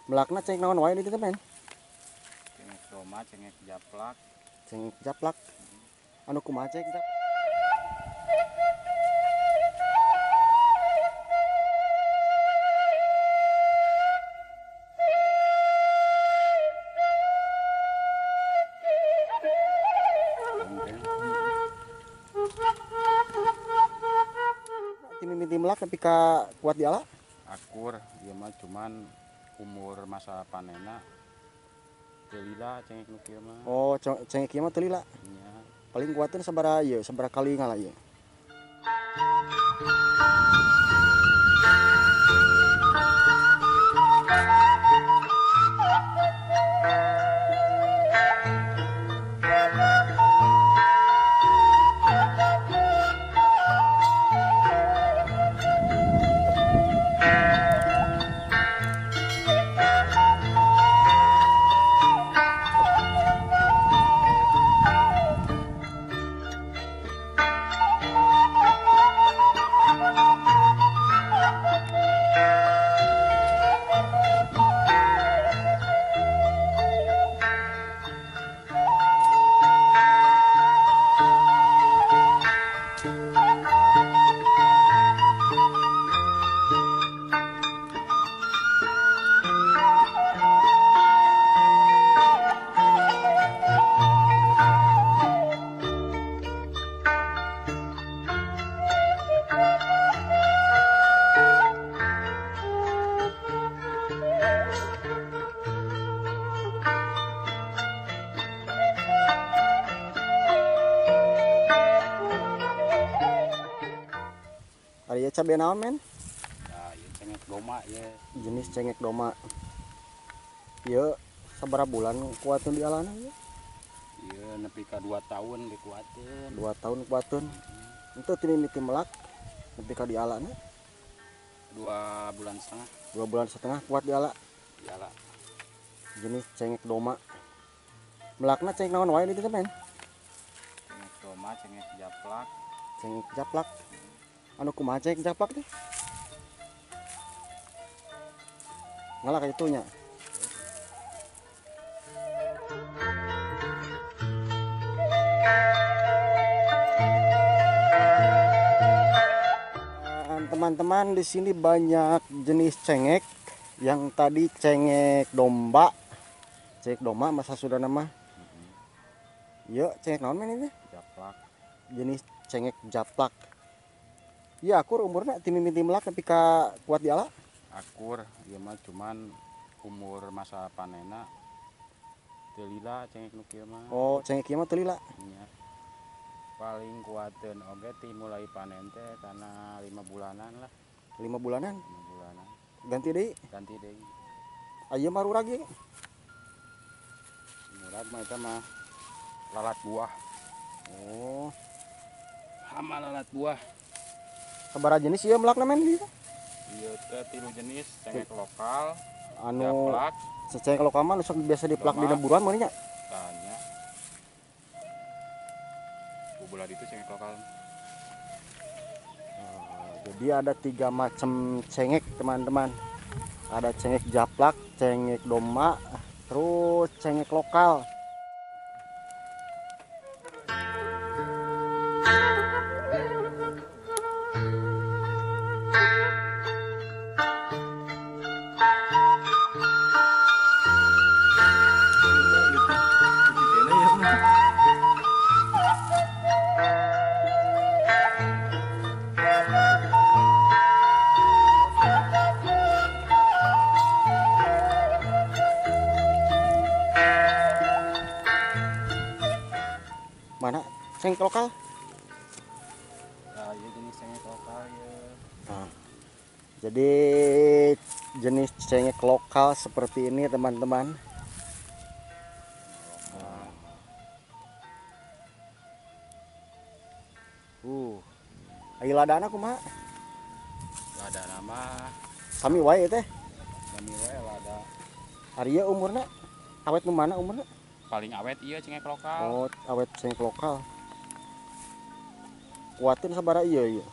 Melakna cengek naon wae ditu men? Cengek doma, cengek japlak. Cengek japlak. Anu kumaha cengek japlak? Mimiti melak tapi ka kuat diala? Akur, ieu mah cuman umur masa panena teu lila cengek nu kieu mah. Oh, cengek ieu mah teu lila. Nya. Paling kuateun sabaraha ieu? Sabaraha kali ngala ieu? Ari ieu cabe naon men? Nah, ieu cengek doma ye. Jenis cengek doma. Ieu sabaraha bulan kuateun dialana ieu? Ieu nepi ka 2 tahun dikuateun. 2 tahun kuateun. Henteu ti mimiti melak nepi ka dialana? 2 bulan setengah 2 bulan setengah kuat diala. diala. Jenis cengek doma. Melakna cengek naon wae ditu men? Cengek doma, cengek japlak. Cengek japlak. Anu kumaha cengek japlak teh? Ngalah ka itunya. Teman-teman, di sini banyak jenis cengek. Yang tadi cengek domba. Cengek doma masa sudah nama. Iya, cengek naon men ini? Japlak. Jenis cengek japlak. Iya, akur umurna ti mimiti melak tapi ka kuat diala? Akur, ieu mah cuman umur masa panena teu lila cengek nu kieu mah. Oh, cengek ieu mah teu lila. Nya. Paling kuateun oge ti mulai panen teh kana 5 bulanan lah. 5 bulanan 5 bulanan. ganti deui. Ganti deui. Aya mah rurag ieu. Murad mah eta mah lalat buah. Oh, Hama lalat buah. sabaraha jenis ieu melakna men ieu? Ieu teh 3 jenis cengek lokal, Anu japlak, cengek lokal mah nu sok biasa diplak doma. dina buruan mah nya. tanya. Bubulah itu cengek lokal. Jadi ada 3 macam cengek teman-teman. Ada cengek japlak, cengek doma, terus cengek lokal. Mana cengek lokal? Nah, ieu jenis cengek lokal ya. Nah, jadi jenis cengek lokal seperti ini teman-teman. Ayo ladana kumaha? Lada nama Kami wae teh. kami we lada Ari ieu umurna awet nu mana umurna? paling awet ieu cengek lokal. Oh, awet cengek lokal. Kuatin sabaraha ieu ieu?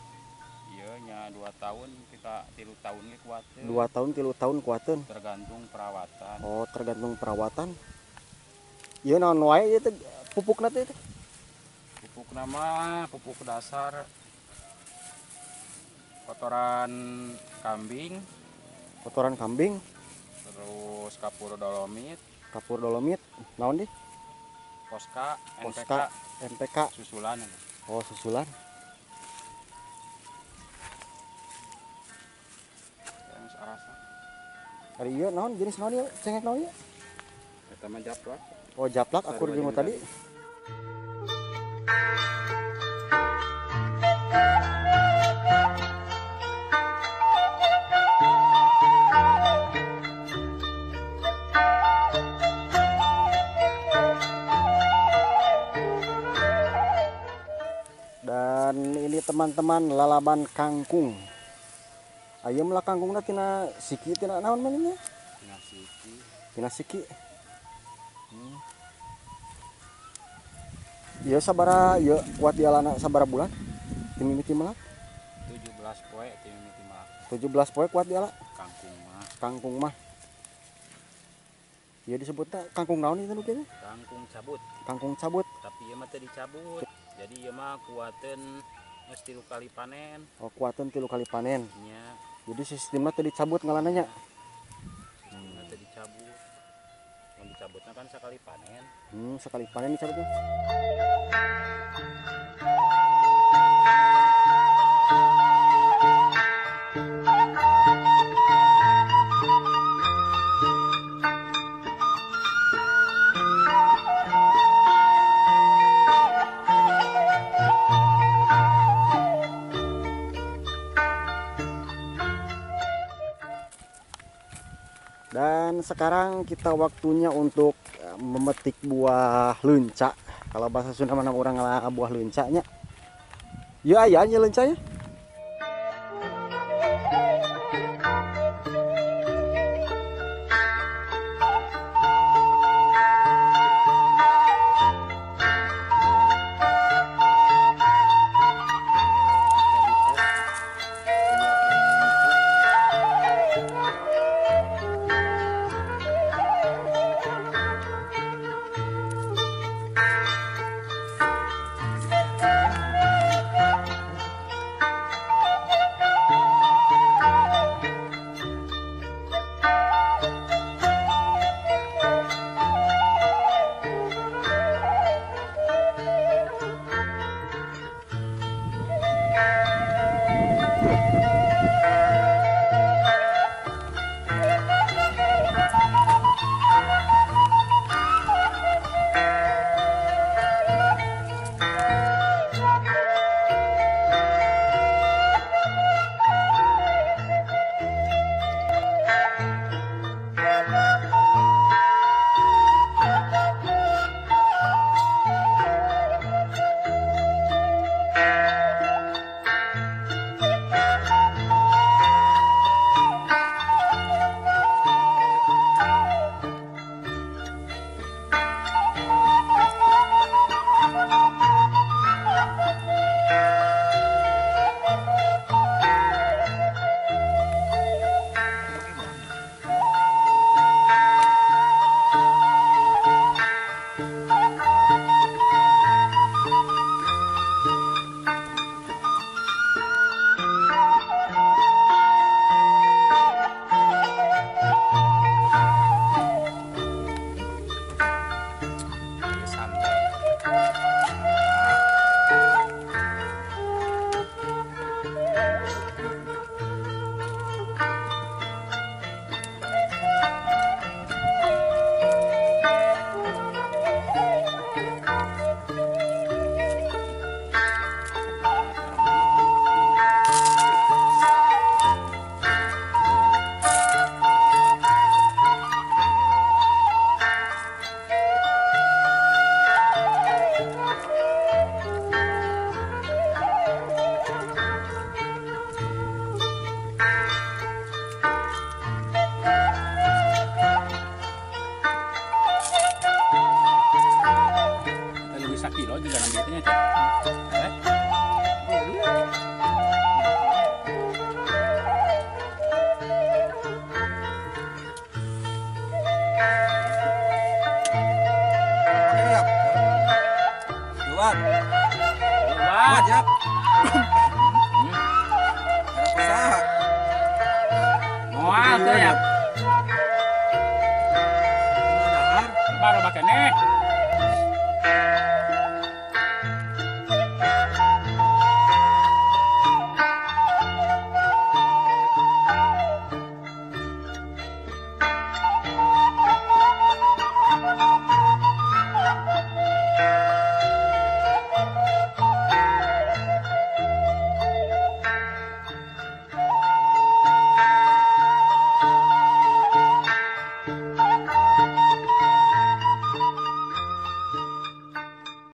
Ieu nya umurna 2 tahun kita 3 tahun ge kuateun. 2 tahun 3 tahun kuateun. Tergantung perawatan. Oh, tergantung perawatan. Ieu naon wae ieu teh pupukna teh? Pupuk nama pupuk dasar kotoran kambing, Kotoran kambing, terus kapur dolomit, kapur dolomit, naon di? poska, NPK, Poska, NPK. susulan. Oh, susulan. Yang sarasa. Ari ieu naon jenis naon ieu? Cengek naon ieu? Eta mah japlak. Oh, japlak aku Baru bingung aja tadi. Dan ini teman-teman lalaban kangkung. Ayo melah kangkungna tina siki tina naon manehna? Nasiki Tina siki. Ieu sabaraha ieu kuat dialana sabaraha bulan? Timimiti melah 17 poe ti mimiti mah 17 poe kuat diala kangkung mah. kangkung mah. Ieu disebutna kangkung naon itu nu kieu? Kangkung cabut, Kangkung cabut. tapi ieu mah teu dicabut. Jadi ieu mah kuateun geus 3 kali panen Oh, kuateun 3 kali panen. nya. Jadi sistemna teu dicabut ngaranna nya. Sistemna teu dicabut. Mun dicabutna kan sekali panen. Sekali panen dicabutnya. Dan sekarang kita waktunya untuk memetik buah lenca. Kalau bahasa Sunda mana orang ngalah buah lencanya. Ya aya nya lencanya.